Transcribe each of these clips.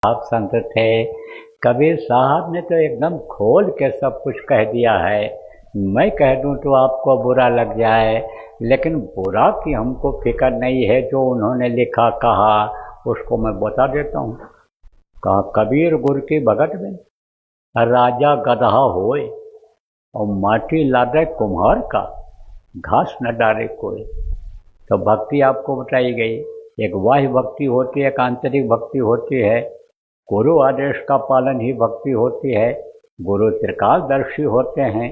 आप संत थे। कबीर साहब ने तो एकदम खोल के सब कुछ कह दिया है। मैं कह दूं तो आपको बुरा लग जाए, लेकिन बुरा की हमको फिक्र नहीं है। जो उन्होंने लिखा कहा उसको मैं बता देता हूँ। कहा, कबीर गुर की भगत में राजा गधा होए और माटी लादे कुम्हार का, घास न डाले कोई। तो भक्ति आपको बताई गई। एक बाह्य भक्ति होती है, एक आंतरिक भक्ति होती है। गुरु आदेश का पालन ही भक्ति होती है। गुरु त्रिकालदर्शी होते हैं।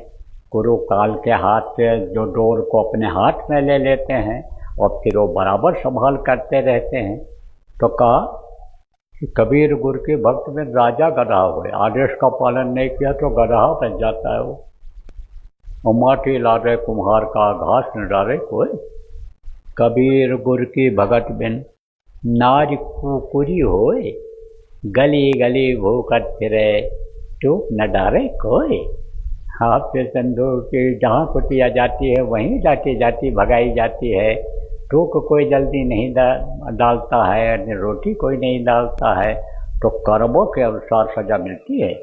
गुरु काल के हाथ से जो डोर को अपने हाथ में ले लेते हैं और फिर वो बराबर संभाल करते रहते हैं। तो कहा कि कबीर गुरु के भक्त में राजा गधा हुए, आदेश का पालन नहीं किया तो गधा बन जाता है वो। और माटी लादे कुम्हार का, घास न डाले कोई। कबीर गुर की भगत बिन नारी कुकुरी होए, गली गली भूखत फिरे, टूक न डारे कोई। आप से संदूर की जहाँ कुटिया जाती है वहीं जाती जाती भगाई जाती है। टूक कोई जल्दी नहीं डालता है, रोटी कोई नहीं डालता है। तो कर्मों के अनुसार सजा मिलती है,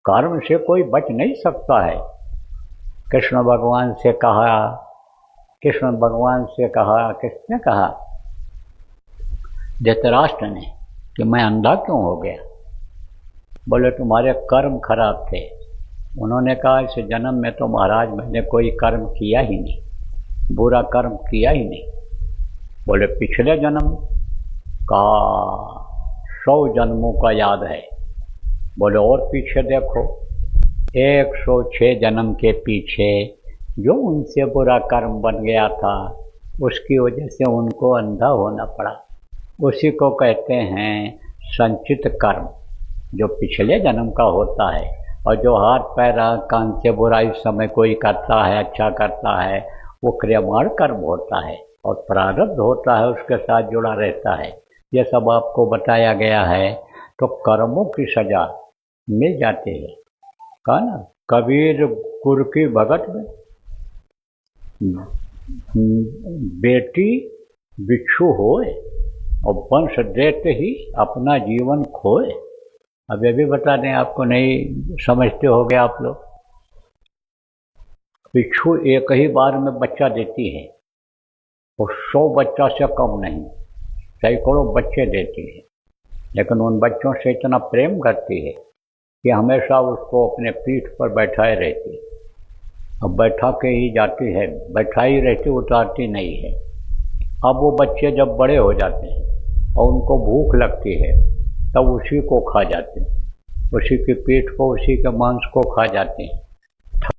कर्म से कोई बच नहीं सकता है। कृष्ण भगवान से कहा, किसने कहा? धृतराष्ट्र ने, कि मैं अंधा क्यों हो गया? बोले तुम्हारे कर्म खराब थे। उन्होंने कहा, इस जन्म में तो महाराज मैंने कोई कर्म किया ही नहीं, बुरा कर्म किया ही नहीं। बोले पिछले जन्म का 100 जन्मों का याद है। बोले और पीछे देखो, 106 जन्म के पीछे जो उनसे बुरा कर्म बन गया था, उसकी वजह से उनको अंधा होना पड़ा। उसी को कहते हैं संचित कर्म, जो पिछले जन्म का होता है। और जो हाथ पैर कान से बुराई समय कोई करता है, अच्छा करता है, वो क्रियमाण कर्म होता है और प्रारब्ध होता है, उसके साथ जुड़ा रहता है। ये सब आपको बताया गया है। तो कर्मों की सजा मिल जाती है। कहा ना, कबीर गुर की भगत में बेटी बिच्छू होए और वंश देते ही अपना जीवन खोए। अब ये भी बता दें, आपको नहीं समझते हो गए आप लोग। बिच्छू एक ही बार में बच्चा देती है, वो 100 बच्चा से कम नहीं, सैकड़ों बच्चे देती है। लेकिन उन बच्चों से इतना प्रेम करती है कि हमेशा उसको अपने पीठ पर बैठाए रहती है। अब बैठा के ही जाती है, बैठाई रहती, उतारती नहीं है। अब वो बच्चे जब बड़े हो जाते हैं और उनको भूख लगती है, तब उसी को खा जाते हैं, उसी की पीठ को, उसी के मांस को खा जाते हैं।